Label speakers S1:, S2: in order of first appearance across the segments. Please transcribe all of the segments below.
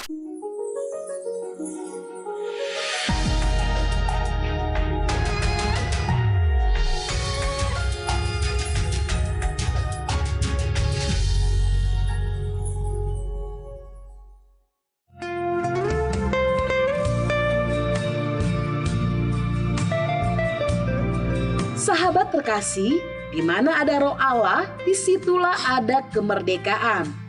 S1: Sahabat terkasih, di mana ada Roh Allah, disitulah ada kemerdekaan.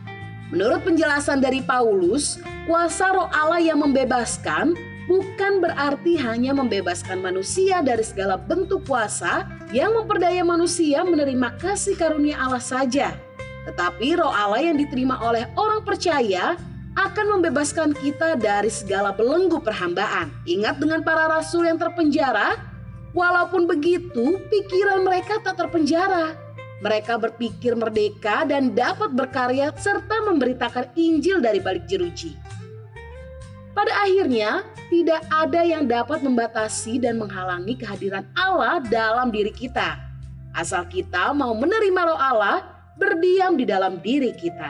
S1: Menurut penjelasan dari Paulus, kuasa Roh Allah yang membebaskan bukan berarti hanya membebaskan manusia dari segala bentuk kuasa yang memperdaya manusia menerima kasih karunia Allah saja. Tetapi Roh Allah yang diterima oleh orang percaya akan membebaskan kita dari segala belenggu perhambaan. Ingat dengan para rasul yang terpenjara? Walaupun begitu, pikiran mereka tak terpenjara. Mereka berpikir merdeka dan dapat berkarya serta memberitakan Injil dari balik jeruji. Pada akhirnya, tidak ada yang dapat membatasi dan menghalangi kehadiran Allah dalam diri kita. Asal kita mau menerima Roh Allah berdiam di dalam diri kita.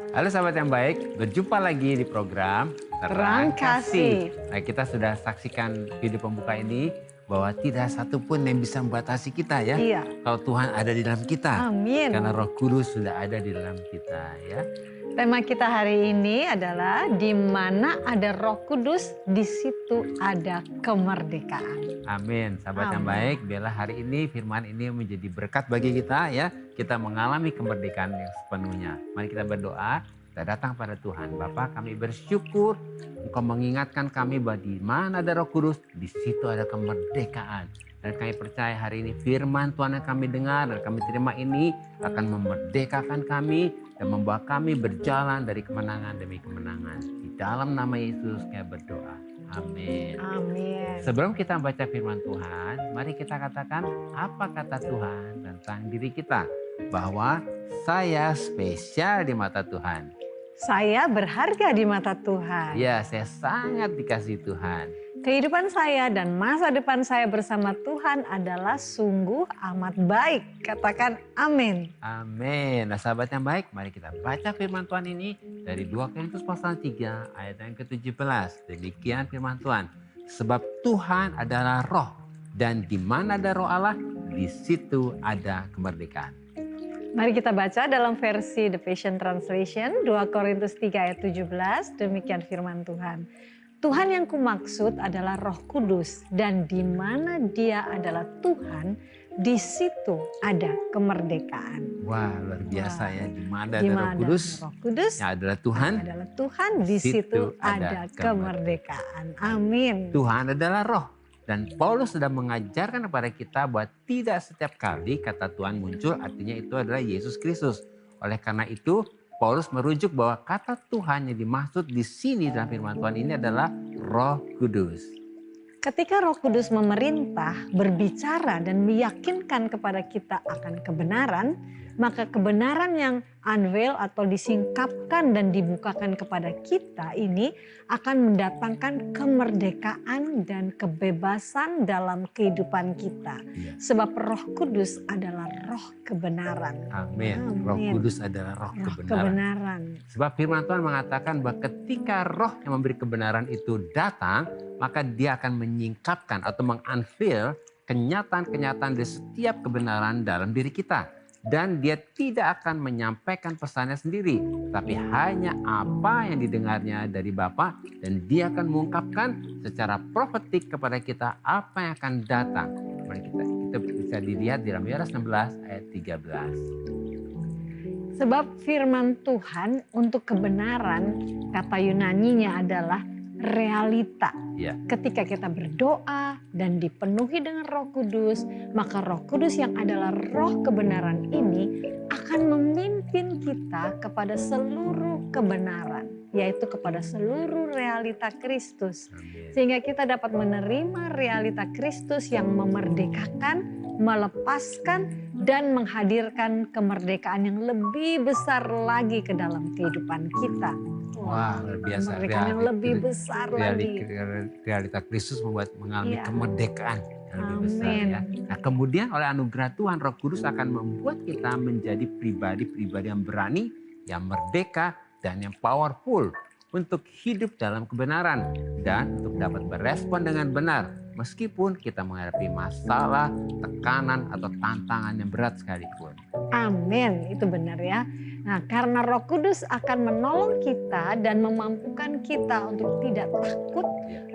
S2: Halo sahabat yang baik, berjumpa lagi di program
S3: Terang Kasih.
S2: Nah, kita sudah saksikan video pembuka ini bahwa tidak satupun yang bisa membatasi kita ya.
S3: Iya.
S2: Kalau Tuhan ada di dalam kita.
S3: Amin.
S2: Karena Roh Kudus sudah ada di dalam kita ya.
S3: Tema kita hari ini adalah di mana ada Roh Kudus, di situ ada kemerdekaan.
S2: Amin. Sahabat yang baik, biarlah hari ini firman ini menjadi berkat bagi kita ya. Kita mengalami kemerdekaan yang sepenuhnya. Mari kita berdoa. Kita datang pada Tuhan. Bapa, kami bersyukur Engkau mengingatkan kami bahwa di mana ada Roh Kudus, di situ ada kemerdekaan. Dan kami percaya hari ini firman Tuhan yang kami dengar dan kami terima ini akan memerdekakan kami dan membawa kami berjalan dari kemenangan demi kemenangan. Di dalam nama Yesus kami berdoa. Amin.
S3: Amin.
S2: Sebelum kita baca firman Tuhan, mari kita katakan apa kata Tuhan tentang diri kita. Bahwa saya spesial di mata Tuhan.
S3: Saya berharga di mata Tuhan.
S2: Ya, saya sangat dikasihi Tuhan.
S3: Kehidupan saya dan masa depan saya bersama Tuhan adalah sungguh amat baik. Katakan amin.
S2: Amin. Nah sahabat yang baik, mari kita baca firman Tuhan ini dari 2 Korintus pasal 3 ayat yang ke-17. Demikian firman Tuhan. Sebab Tuhan adalah roh dan di mana ada Roh Allah, di situ ada kemerdekaan.
S3: Mari kita baca dalam versi The Passion Translation 2 Korintus 3 ayat 17. Demikian firman Tuhan. Tuhan yang kumaksud adalah Roh Kudus dan di mana Dia adalah Tuhan, di situ ada kemerdekaan.
S2: Wah, luar biasa ya. Di mana ada
S3: Roh Kudus,
S2: yang adalah Tuhan,
S3: di situ ada kemerdekaan. Amin.
S2: Tuhan adalah roh. Dan Paulus sudah mengajarkan kepada kita bahwa tidak setiap kali kata Tuhan muncul artinya itu adalah Yesus Kristus. Oleh karena itu Paulus merujuk bahwa kata Tuhan yang dimaksud di sini dalam firman Tuhan ini adalah Roh Kudus.
S3: Ketika Roh Kudus memerintah, berbicara dan meyakinkan kepada kita akan kebenaran, maka kebenaran yang unveil atau disingkapkan dan dibukakan kepada kita ini akan mendatangkan kemerdekaan dan kebebasan dalam kehidupan kita.
S2: Ya.
S3: Sebab Roh Kudus adalah roh kebenaran.
S2: Amin. Roh Kudus adalah roh kebenaran. Sebab firman Tuhan mengatakan bahwa ketika roh yang memberi kebenaran itu datang, maka dia akan menyingkapkan atau mengunveil kenyataan-kenyataan dari setiap kebenaran dalam diri kita. Dan dia tidak akan menyampaikan pesannya sendiri, tapi hanya apa yang didengarnya dari Bapa, dan dia akan mengungkapkan secara profetik kepada kita apa yang akan datang. Mari kita bisa dilihat di dalam Yohanes 16 ayat 13.
S3: Sebab firman Tuhan untuk kebenaran, kata Yunaninya adalah realita.
S2: Ya.
S3: Ketika kita berdoa dan dipenuhi dengan Roh Kudus, maka Roh Kudus yang adalah roh kebenaran ini akan memimpin kita kepada seluruh kebenaran, yaitu kepada seluruh realita Kristus.
S2: Amin.
S3: Sehingga kita dapat menerima realita Kristus yang memerdekakan, melepaskan, dan menghadirkan kemerdekaan yang lebih besar lagi ke dalam kehidupan kita.
S2: Wah, luar biasa.
S3: Kemerdekaan yang lebih besar lagi.
S2: Realita Kristus membuat mengalami kemerdekaan yang lebih besar ya. Nah, kemudian oleh anugerah Tuhan, Roh Kudus akan membuat kita menjadi pribadi-pribadi yang berani, yang merdeka, dan yang powerful untuk hidup dalam kebenaran dan untuk dapat berespon dengan benar meskipun kita menghadapi masalah, tekanan, atau tantangan yang berat sekalipun.
S3: Amin, itu benar ya. Nah, karena Roh Kudus akan menolong kita dan memampukan kita untuk tidak takut,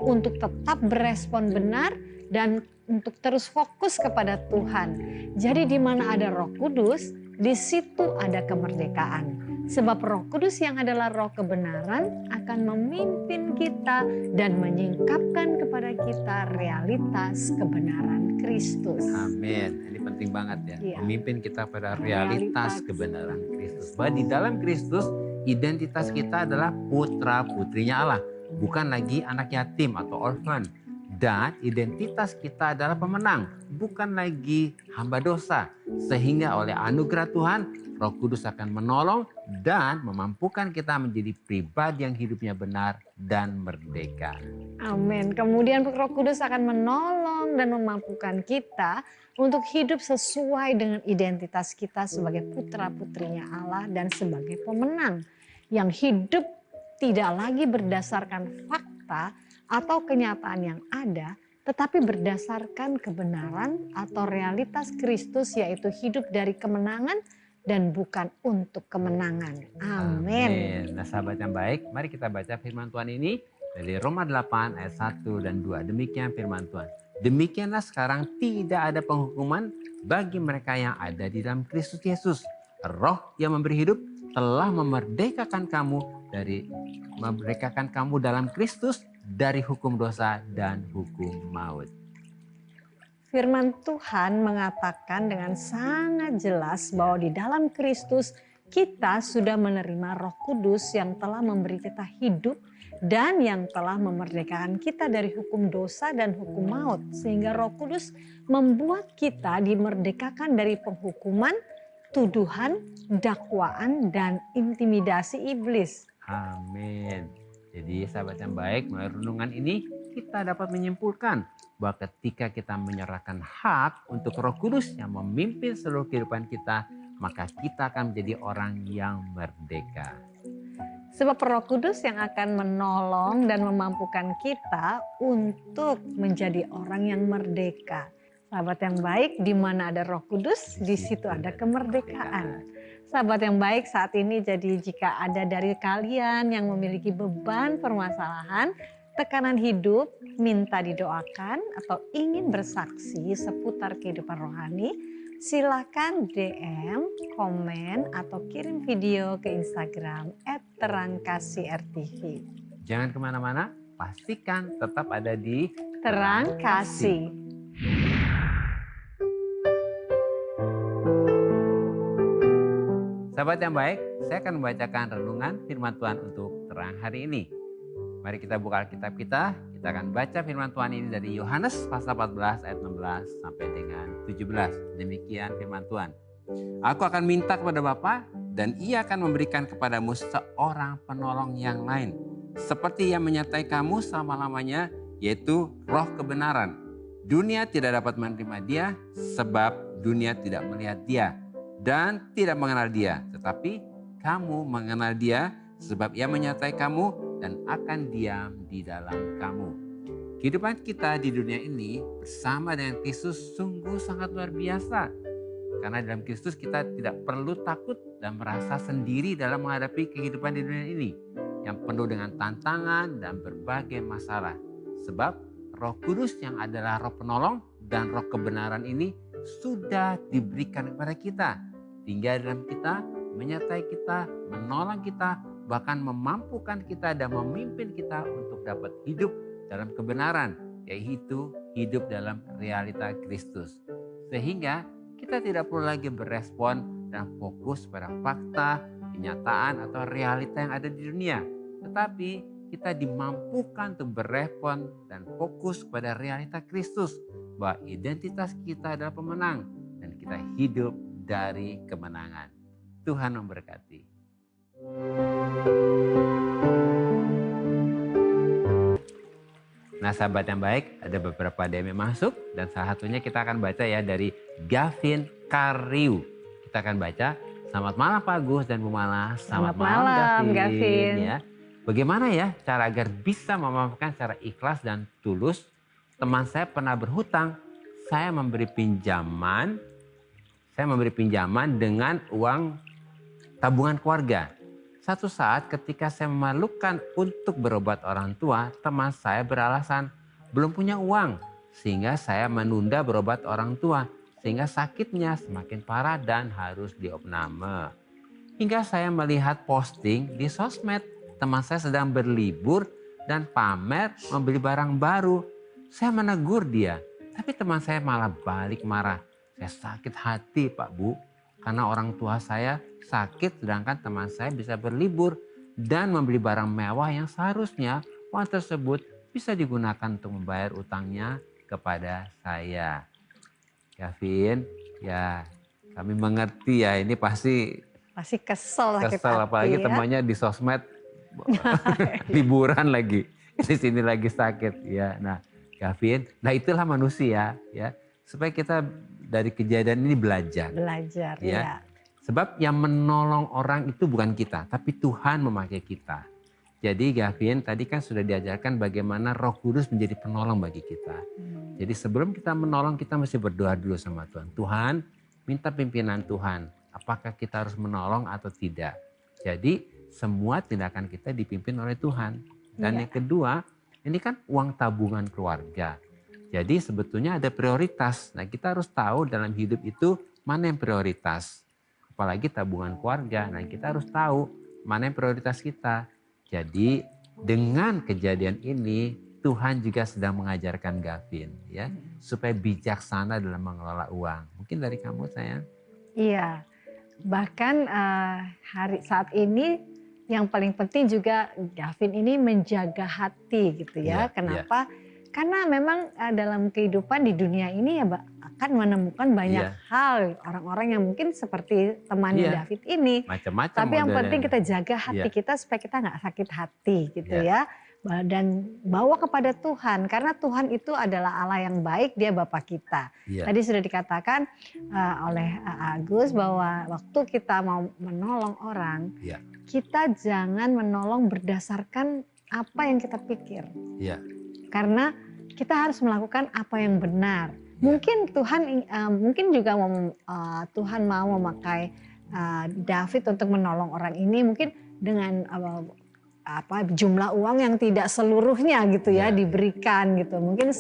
S3: untuk tetap berespon benar dan untuk terus fokus kepada Tuhan. Jadi di mana ada Roh Kudus, di situ ada kemerdekaan. Sebab Roh Kudus yang adalah roh kebenaran akan memimpin kita dan menyingkapkan kepada kita realitas kebenaran Kristus.
S2: Amin. Ini penting banget ya. Memimpin kita pada realitas kebenaran Kristus. Bahwa di dalam Kristus identitas kita adalah putra putrinya Allah. Bukan lagi anak yatim atau orphan. Dan identitas kita adalah pemenang, bukan lagi hamba dosa. Sehingga oleh anugerah Tuhan, Roh Kudus akan menolong dan memampukan kita menjadi pribadi yang hidupnya benar dan merdeka.
S3: Amin. Kemudian Roh Kudus akan menolong dan memampukan kita untuk hidup sesuai dengan identitas kita sebagai putra-putrinya Allah dan sebagai pemenang. Yang hidup tidak lagi berdasarkan fakta atau kenyataan yang ada, tetapi berdasarkan kebenaran atau realitas Kristus, yaitu hidup dari kemenangan dan bukan untuk kemenangan. Amin.
S2: Nah sahabat yang baik, mari kita baca firman Tuhan ini dari Roma 8 ayat 1 dan 2. Demikian firman Tuhan. Demikianlah sekarang tidak ada penghukuman bagi mereka yang ada di dalam Kristus Yesus. Roh yang memberi hidup telah memerdekakan kamu dalam Kristus dari hukum dosa dan hukum maut.
S3: Firman Tuhan mengatakan dengan sangat jelas bahwa di dalam Kristus kita sudah menerima Roh Kudus yang telah memberi kita hidup dan yang telah memerdekakan kita dari hukum dosa dan hukum maut. Sehingga Roh Kudus membuat kita dimerdekakan dari penghukuman, tuduhan, dakwaan, dan intimidasi iblis.
S2: Amin. Jadi sahabat yang baik, melalui renungan ini kita dapat menyimpulkan bahwa ketika kita menyerahkan hak untuk Roh Kudus yang memimpin seluruh kehidupan kita, maka kita akan menjadi orang yang merdeka.
S3: Sebab Roh Kudus yang akan menolong dan memampukan kita untuk menjadi orang yang merdeka. Sahabat yang baik, di mana ada Roh Kudus, di situ ada kemerdekaan. Sahabat yang baik, saat ini jadi jika ada dari kalian yang memiliki beban permasalahan, tekanan hidup, minta didoakan atau ingin bersaksi seputar kehidupan rohani, silakan DM, komen, atau kirim video ke Instagram @terangkasih_rtv.
S2: Jangan kemana-mana, pastikan tetap ada di
S3: Terang Kasih.
S2: Sahabat yang baik, saya akan membacakan renungan firman Tuhan untuk terang hari ini. Mari kita buka Alkitab kita akan baca firman Tuhan ini dari Yohanes pasal 14 ayat 16 sampai dengan 17. Demikian firman Tuhan. Aku akan minta kepada Bapa dan Ia akan memberikan kepadamu seorang penolong yang lain. Seperti yang menyertai kamu selama-lamanya, yaitu Roh kebenaran. Dunia tidak dapat menerima Dia sebab dunia tidak melihat Dia dan tidak mengenal Dia, tetapi kamu mengenal Dia sebab Ia menyertai kamu dan akan diam di dalam kamu. Kehidupan kita di dunia ini bersama dengan Kristus sungguh sangat luar biasa. Karena dalam Kristus kita tidak perlu takut dan merasa sendiri dalam menghadapi kehidupan di dunia ini yang penuh dengan tantangan dan berbagai masalah. Sebab Roh Kudus yang adalah Roh penolong dan Roh kebenaran ini sudah diberikan kepada kita. Tinggal dalam kita, menyertai kita, menolong kita, bahkan memampukan kita dan memimpin kita untuk dapat hidup dalam kebenaran, yaitu hidup dalam realita Kristus. Sehingga kita tidak perlu lagi berespon dan fokus pada fakta, kenyataan atau realita yang ada di dunia. Tetapi kita dimampukan untuk berespon dan fokus pada realita Kristus, bahwa identitas kita adalah pemenang dan kita hidup dari kemenangan. Tuhan memberkati. Nah sahabat yang baik, ada beberapa DM yang masuk dan salah satunya kita akan baca ya dari Gavin Kariu. Kita akan baca Selamat malam Pak Agus dan Bu Mala.
S3: Selamat malam Gavin.
S2: Ya. Bagaimana ya cara agar bisa memaafkan secara ikhlas dan tulus? Teman saya pernah berhutang, saya memberi pinjaman dengan uang tabungan keluarga. Satu saat ketika saya memerlukan untuk berobat orang tua, teman saya beralasan belum punya uang. Sehingga saya menunda berobat orang tua. Sehingga sakitnya semakin parah dan harus diopname. Hingga saya melihat posting di sosmed. Teman saya sedang berlibur dan pamer membeli barang baru. Saya menegur dia. Tapi teman saya malah balik marah. Saya sakit hati Pak Bu. Karena orang tua saya sakit sedangkan teman saya bisa berlibur dan membeli barang mewah yang seharusnya uang tersebut bisa digunakan untuk membayar utangnya kepada saya. Gavin, ya kami mengerti ya ini pasti
S3: kesel
S2: apalagi
S3: ya.
S2: Temannya di sosmed liburan lagi di sini lagi sakit ya. Nah Gavin, nah itulah manusia ya supaya kita dari kejadian ini belajar ya. Sebab yang menolong orang itu bukan kita, tapi Tuhan memakai kita. Jadi Gavin tadi kan sudah diajarkan bagaimana Roh Kudus menjadi penolong bagi kita. Jadi sebelum kita menolong kita mesti berdoa dulu sama Tuhan. Tuhan minta pimpinan Tuhan. Apakah kita harus menolong atau tidak. Jadi semua tindakan kita dipimpin oleh Tuhan. Dan yang kedua ini kan uang tabungan keluarga. Jadi sebetulnya ada prioritas. Nah kita harus tahu dalam hidup itu mana yang prioritas. Apalagi tabungan keluarga. Nah kita harus tahu mana yang prioritas kita. Jadi dengan kejadian ini Tuhan juga sedang mengajarkan Gavin ya supaya bijaksana dalam mengelola uang. Mungkin dari kamu sayang.
S3: Iya. Bahkan saat ini yang paling penting juga Gavin ini menjaga hati gitu ya. Kenapa? Karena memang dalam kehidupan di dunia ini ya akan menemukan banyak hal. Orang-orang yang mungkin seperti temannya David ini.
S2: Macam-macam.
S3: Tapi yang penting kita jaga hati kita supaya kita nggak sakit hati gitu ya. Dan bawa kepada Tuhan. Karena Tuhan itu adalah Allah yang baik, dia Bapa kita. Tadi sudah dikatakan oleh Agus bahwa waktu kita mau menolong orang. Kita jangan menolong berdasarkan apa yang kita pikir. Karena kita harus melakukan apa yang benar. Mungkin Tuhan, Tuhan mau memakai David untuk menolong orang ini, mungkin dengan jumlah uang yang tidak seluruhnya gitu ya diberikan gitu. Mungkin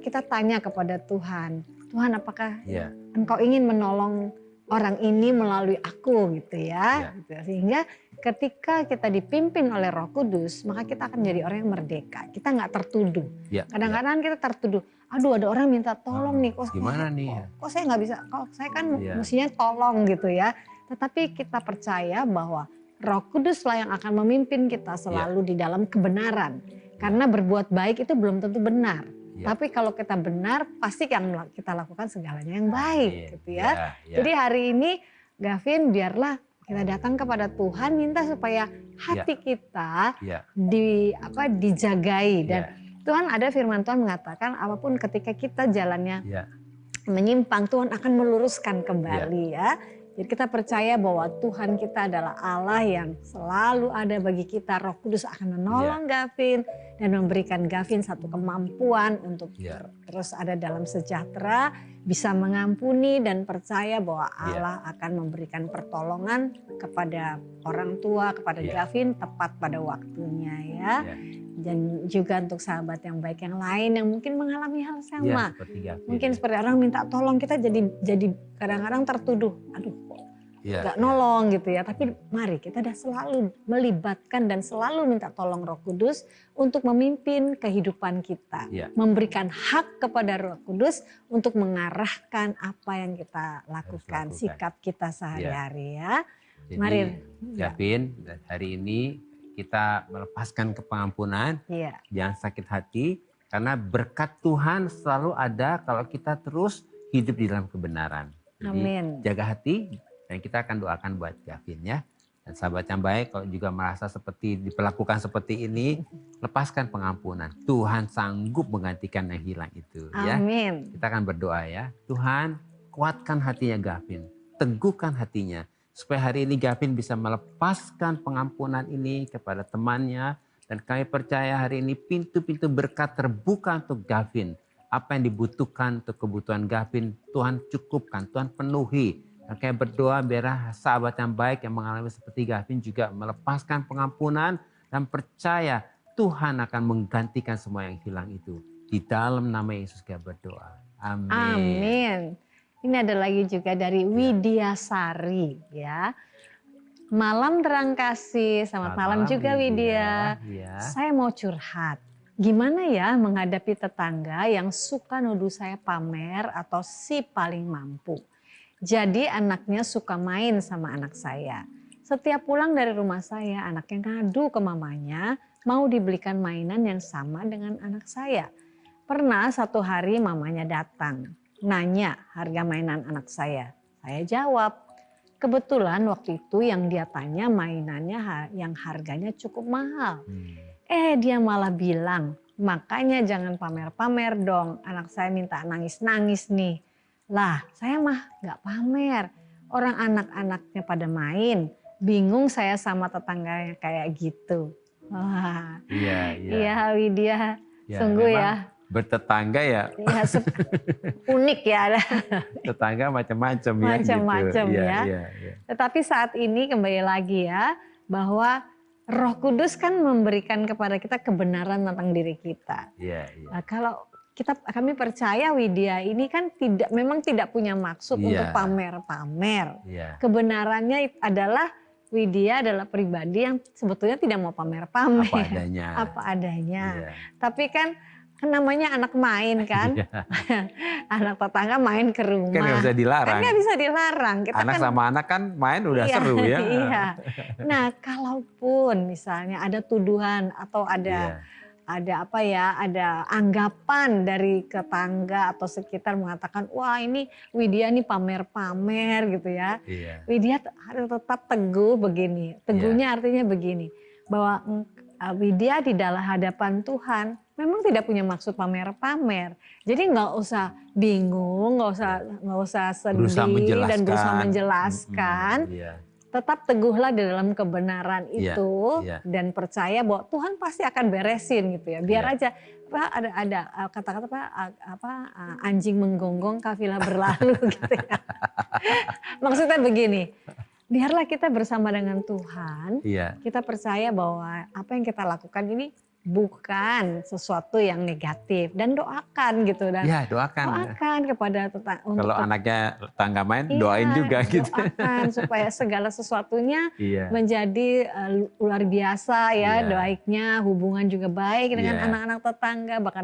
S3: kita tanya kepada Tuhan, Tuhan apakah Engkau ingin menolong orang ini melalui aku gitu ya. Gitu. Sehingga ketika kita dipimpin oleh Roh Kudus, maka kita akan menjadi orang yang merdeka. Kita nggak tertuduh. Kadang-kadang kita tertuduh, aduh ada orang minta tolong nih,
S2: gimana nih?
S3: Kok saya nggak bisa? Kok saya kan mestinya tolong gitu ya. Tetapi kita percaya bahwa Roh Kudus lah yang akan memimpin kita selalu di dalam kebenaran. Karena berbuat baik itu belum tentu benar. Tapi kalau kita benar, pasti yang kita lakukan segalanya yang baik gitu ya. Jadi hari ini Gavin biarlah kita datang kepada Tuhan minta supaya hati kita dijagai dan Tuhan ada firman Tuhan mengatakan apapun ketika kita jalannya menyimpang Tuhan akan meluruskan kembali ya. Jadi kita percaya bahwa Tuhan kita adalah Allah yang selalu ada bagi kita. Roh Kudus akan menolong Gavin dan memberikan Gavin satu kemampuan untuk terus ada dalam sejahtera, bisa mengampuni dan percaya bahwa Allah akan memberikan pertolongan kepada orang tua, kepada Gavin tepat pada waktunya ya. Dan juga untuk sahabat yang baik yang lain yang mungkin mengalami hal sama. Mungkin seperti orang minta tolong, kita jadi kadang-kadang tertuduh, aduh gak nolong gitu ya. Tapi mari kita dah selalu melibatkan dan selalu minta tolong Roh Kudus untuk memimpin kehidupan kita. Memberikan hak kepada Roh Kudus untuk mengarahkan apa yang kita lakukan, sikap kita sehari-hari ya.
S2: Jadi,
S3: mari
S2: Gavin, hari ini kita melepaskan kepengampunan, jangan sakit hati. Karena berkat Tuhan selalu ada kalau kita terus hidup di dalam kebenaran. Jadi jaga hati dan kita akan doakan buat Gavin ya. Dan sahabat yang baik kalau juga merasa seperti diperlakukan seperti ini, lepaskan pengampunan. Tuhan sanggup menggantikan yang hilang itu. Ya. Kita akan berdoa ya. Tuhan kuatkan hatinya Gavin. teguhkan hatinya. Supaya hari ini Gavin bisa melepaskan pengampunan ini kepada temannya. Dan kami percaya hari ini pintu-pintu berkat terbuka untuk Gavin. Apa yang dibutuhkan untuk kebutuhan Gavin, Tuhan cukupkan, Tuhan penuhi. Dan kami berdoa biar sahabat yang baik yang mengalami seperti Gavin juga melepaskan pengampunan dan percaya Tuhan akan menggantikan semua yang hilang itu. Di dalam nama Yesus kami berdoa. Amin.
S3: Amin. Ini ada lagi juga dari Widya Sari ya. Malam terang kasih, selamat malam juga Widya.
S2: Ya.
S3: Saya mau curhat. Gimana ya menghadapi tetangga yang suka nuduh saya pamer atau si paling mampu. Jadi anaknya suka main sama anak saya. Setiap pulang dari rumah saya, anaknya ngadu ke mamanya mau dibelikan mainan yang sama dengan anak saya. Pernah satu hari mamanya datang, nanya harga mainan anak saya. Saya jawab, kebetulan waktu itu yang dia tanya mainannya yang harganya cukup mahal. Dia malah bilang, makanya jangan pamer-pamer dong, anak saya minta nangis-nangis nih. Lah saya mah gak pamer, orang anak-anaknya pada main, bingung saya sama tetangganya kayak gitu. Wah, iya Widya, sungguh ya.
S2: Bertetangga ya.
S3: Ya unik ya.
S2: Tetangga macam-macam ya.
S3: Macam-macam
S2: gitu.
S3: ya. Tetapi saat ini kembali lagi ya, bahwa Roh Kudus kan memberikan kepada kita kebenaran tentang diri kita. Nah, kalau kami percaya Widya ini kan memang tidak punya maksud untuk pamer-pamer. Kebenarannya adalah Widya adalah pribadi yang sebetulnya tidak mau pamer-pamer. Apa adanya. Tapi kan namanya anak main kan. Anak tetangga main ke rumah.
S2: Kan nggak bisa dilarang.
S3: Kan nggak bisa dilarang. Kita
S2: anak
S3: kan,
S2: sama anak kan main udah seru ya.
S3: Iya. Nah kalaupun misalnya ada tuduhan atau ada anggapan dari tetangga atau sekitar mengatakan, wah ini Widya nih pamer-pamer gitu ya. Widya harus tetap teguh begini. Teguhnya artinya begini, bahwa Widya di dalam hadapan Tuhan memang tidak punya maksud pamer-pamer. Jadi nggak usah bingung, nggak usah sedih dan berusaha menjelaskan. Tetap teguhlah di dalam kebenaran itu dan percaya bahwa Tuhan pasti akan beresin gitu ya. Biar aja ada kata-kata anjing menggonggong kafilah berlalu gitu ya. Maksudnya begini, biarlah kita bersama dengan Tuhan. Kita percaya bahwa apa yang kita lakukan ini bukan sesuatu yang negatif dan doakan gitu dan doakan kepada
S2: kalau anaknya tetangga main doain juga gitu.
S3: Doakan supaya segala sesuatunya menjadi luar biasa ya, baiknya hubungan juga baik dengan anak-anak tetangga, bahkan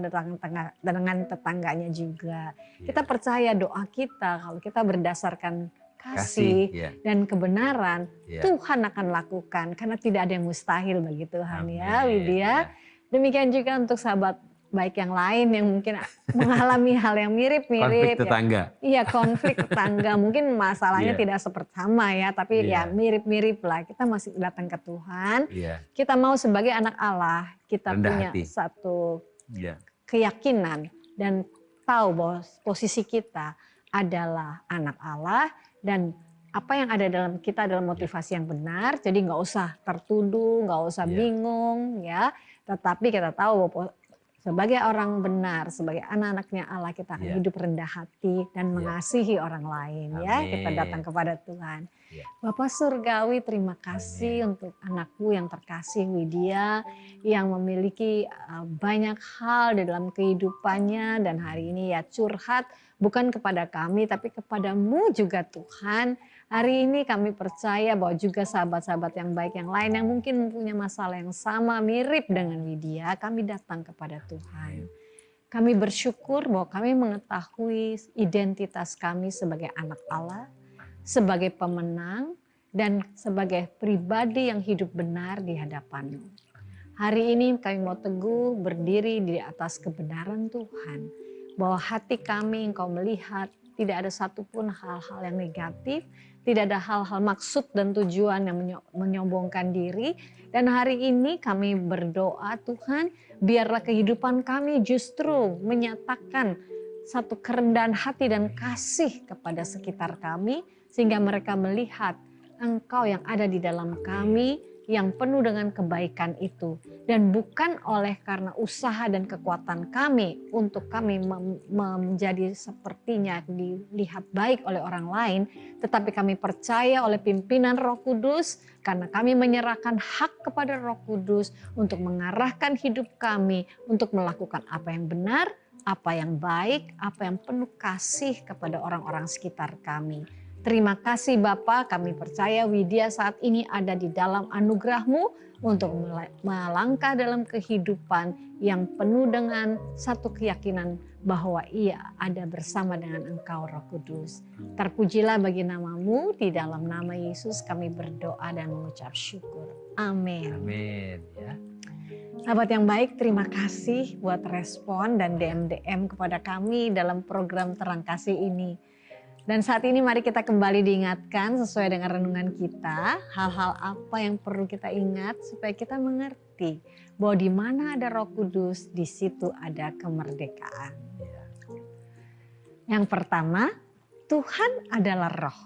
S3: dengan tetangganya juga. Kita percaya doa kita kalau kita berdasarkan kasih dan kebenaran, Tuhan akan lakukan karena tidak ada yang mustahil bagi Tuhan. Amin. Ya Widya. Demikian juga untuk sahabat baik yang lain yang mungkin mengalami hal yang mirip-mirip.
S2: Konflik tetangga.
S3: Iya, konflik tetangga. Mungkin masalahnya tidak seperti sama ya, tapi ya mirip-mirip lah. Kita masih datang ke Tuhan. Kita mau sebagai anak Allah, kita punya satu keyakinan dan tahu bahwa posisi kita adalah anak Allah dan apa yang ada dalam kita adalah motivasi yang benar. Jadi nggak usah tertuduh, nggak usah bingung ya. Tetapi kita tahu bahwa sebagai orang benar, sebagai anak-anaknya Allah kita akan hidup rendah hati dan mengasihi orang lain. Ya, kita datang kepada Tuhan. Bapak Surgawi, terima kasih untuk anakku yang terkasih Widya yang memiliki banyak hal di dalam kehidupannya dan hari ini ya curhat bukan kepada kami tapi kepadamu juga Tuhan. Hari ini kami percaya bahwa juga sahabat-sahabat yang baik yang lain yang mungkin mempunyai masalah yang sama mirip dengan Widya, kami datang kepada Tuhan. Kami bersyukur bahwa kami mengetahui identitas kami sebagai anak Allah, sebagai pemenang, dan sebagai pribadi yang hidup benar di hadapan-Mu. Hari ini kami mau teguh berdiri di atas kebenaran Tuhan, bahwa hati kami Engkau melihat tidak ada satupun hal-hal yang negatif, tidak ada hal-hal maksud dan tujuan yang menyombongkan diri. Dan hari ini kami berdoa Tuhan, biarlah kehidupan kami justru menyatakan satu kerendahan hati dan kasih kepada sekitar kami, sehingga mereka melihat Engkau yang ada di dalam kami, yang penuh dengan kebaikan itu, dan bukan oleh karena usaha dan kekuatan kami untuk kami menjadi sepertinya dilihat baik oleh orang lain, tetapi kami percaya oleh pimpinan Roh Kudus karena kami menyerahkan hak kepada Roh Kudus untuk mengarahkan hidup kami untuk melakukan apa yang benar, apa yang baik, apa yang penuh kasih kepada orang-orang sekitar kami. Terima kasih Bapa, kami percaya Widya saat ini ada di dalam anugerah-Mu untuk melangkah dalam kehidupan yang penuh dengan satu keyakinan bahwa ia ada bersama dengan Engkau Roh Kudus. Terpujilah bagi nama-Mu, di dalam nama Yesus kami berdoa dan mengucap syukur. Amin.
S2: Amin. Ya.
S3: Sahabat yang baik, terima kasih buat respon dan DM kepada kami dalam program Terang Kasih ini. Dan saat ini mari kita kembali diingatkan sesuai dengan renungan kita, hal-hal apa yang perlu kita ingat supaya kita mengerti bahwa di mana ada Roh Kudus, di situ ada kemerdekaan. Yang pertama, Tuhan adalah Roh.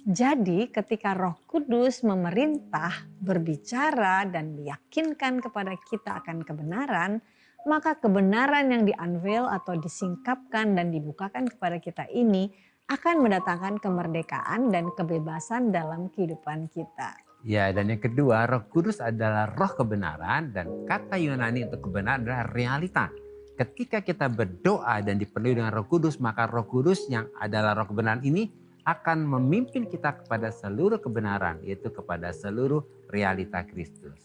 S3: Jadi ketika Roh Kudus memerintah, berbicara dan meyakinkan kepada kita akan kebenaran, maka kebenaran yang di-unveil atau disingkapkan dan dibukakan kepada kita ini akan mendatangkan kemerdekaan dan kebebasan dalam kehidupan kita.
S2: Ya, dan yang kedua, Roh Kudus adalah roh kebenaran dan kata Yunani untuk kebenaran adalah realita. Ketika kita berdoa dan dipenuhi dengan Roh Kudus, maka Roh Kudus yang adalah roh kebenaran ini akan memimpin kita kepada seluruh kebenaran, yaitu kepada seluruh realita Kristus.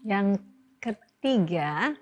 S3: Yang ketiga,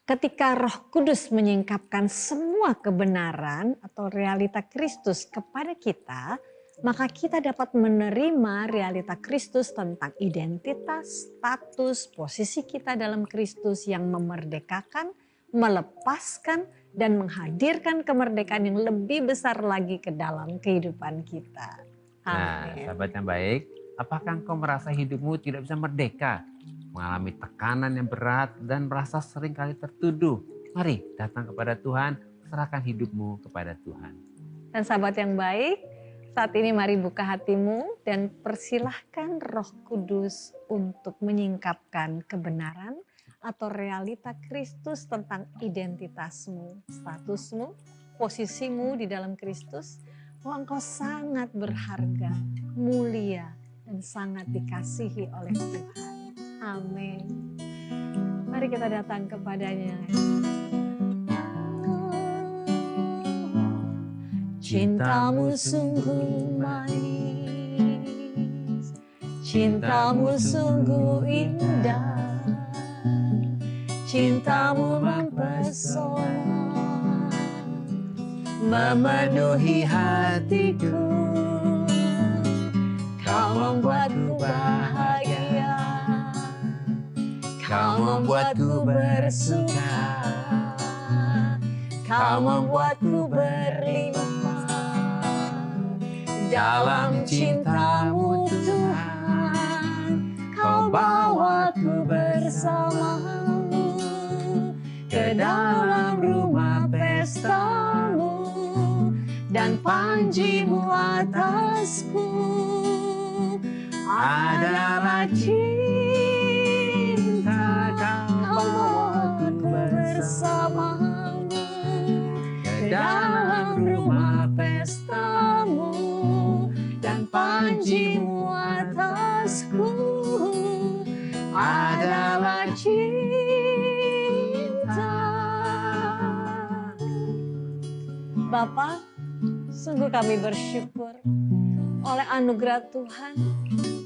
S3: ketika Roh Kudus menyingkapkan semua kebenaran atau realita Kristus kepada kita, maka kita dapat menerima realita Kristus tentang identitas, status, posisi kita dalam Kristus yang memerdekakan, melepaskan, dan menghadirkan kemerdekaan yang lebih besar lagi ke dalam kehidupan kita.
S2: Nah, sahabat yang baik, apakah engkau merasa hidupmu tidak bisa merdeka? Mengalami tekanan yang berat dan merasa seringkali tertuduh. Mari datang kepada Tuhan, serahkan hidupmu kepada Tuhan.
S3: Dan sahabat yang baik, saat ini mari buka hatimu dan persilahkan Roh Kudus untuk menyingkapkan kebenaran atau realita Kristus tentang identitasmu, statusmu, posisimu di dalam Kristus, bahwa engkau sangat berharga, mulia, dan sangat dikasihi oleh Tuhan. Amin. Mari kita datang kepadanya. Cintamu sungguh manis, cintamu sungguh indah, cintamu mempesona, memenuhi hatiku, kau membuatku bahagia, kau membuatku bersuka, kau membuatku berlimpah. Dalam cintamu Tuhan, kau bawaku bersamamu ke dalam rumah pestamu dan panjimu atasku adalah cinta, kau bawaku bersamamu ke dalam rumah pestamu dan panjimu atasku adalah cinta. Bapa, sungguh kami bersyukur oleh anugerah Tuhan,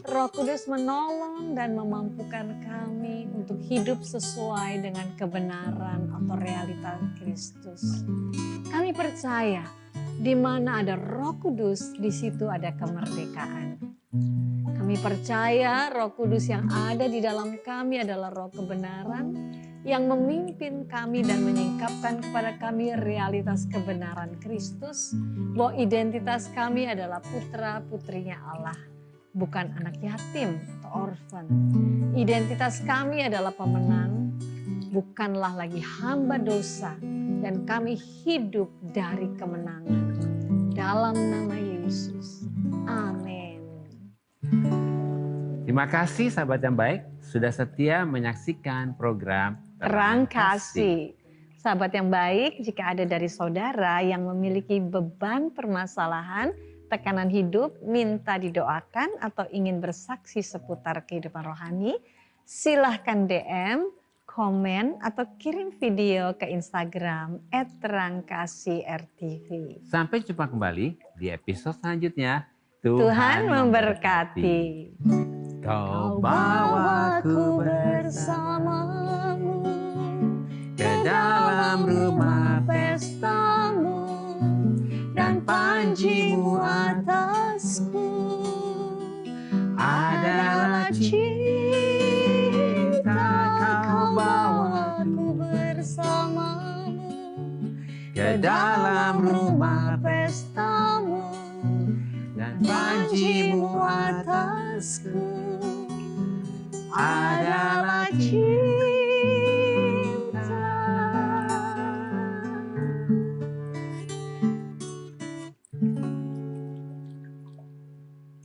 S3: Roh Kudus menolong dan memampukan kami untuk hidup sesuai dengan kebenaran atau realita Kristus. Kami percaya di mana ada Roh Kudus, di situ ada kemerdekaan. Kami percaya Roh Kudus yang ada di dalam kami adalah Roh kebenaran yang memimpin kami dan menyingkapkan kepada kami realitas kebenaran Kristus, bahwa identitas kami adalah putra-putrinya Allah, bukan anak yatim atau orphan. Identitas kami adalah pemenang, bukanlah lagi hamba dosa, dan kami hidup dari kemenangan. dalam nama Yesus. Amin.
S2: Terima kasih sahabat yang baik sudah setia menyaksikan program
S3: Terang Kasih. Sahabat yang baik, jika ada dari saudara yang memiliki beban permasalahan, tekanan hidup, minta didoakan atau ingin bersaksi seputar kehidupan rohani, silahkan DM, komen, atau kirim video ke Instagram @terangkasih_rtv.
S2: Sampai jumpa kembali di episode selanjutnya.
S3: Tuhan memberkati.
S2: Kau bawaku bersamamu ke dalam rumah pestamu dan panjimu atasku adalah cinta. Kau bawaku bersamamu ke dalam rumah pestamu dan panjimu atasku adalah cinta.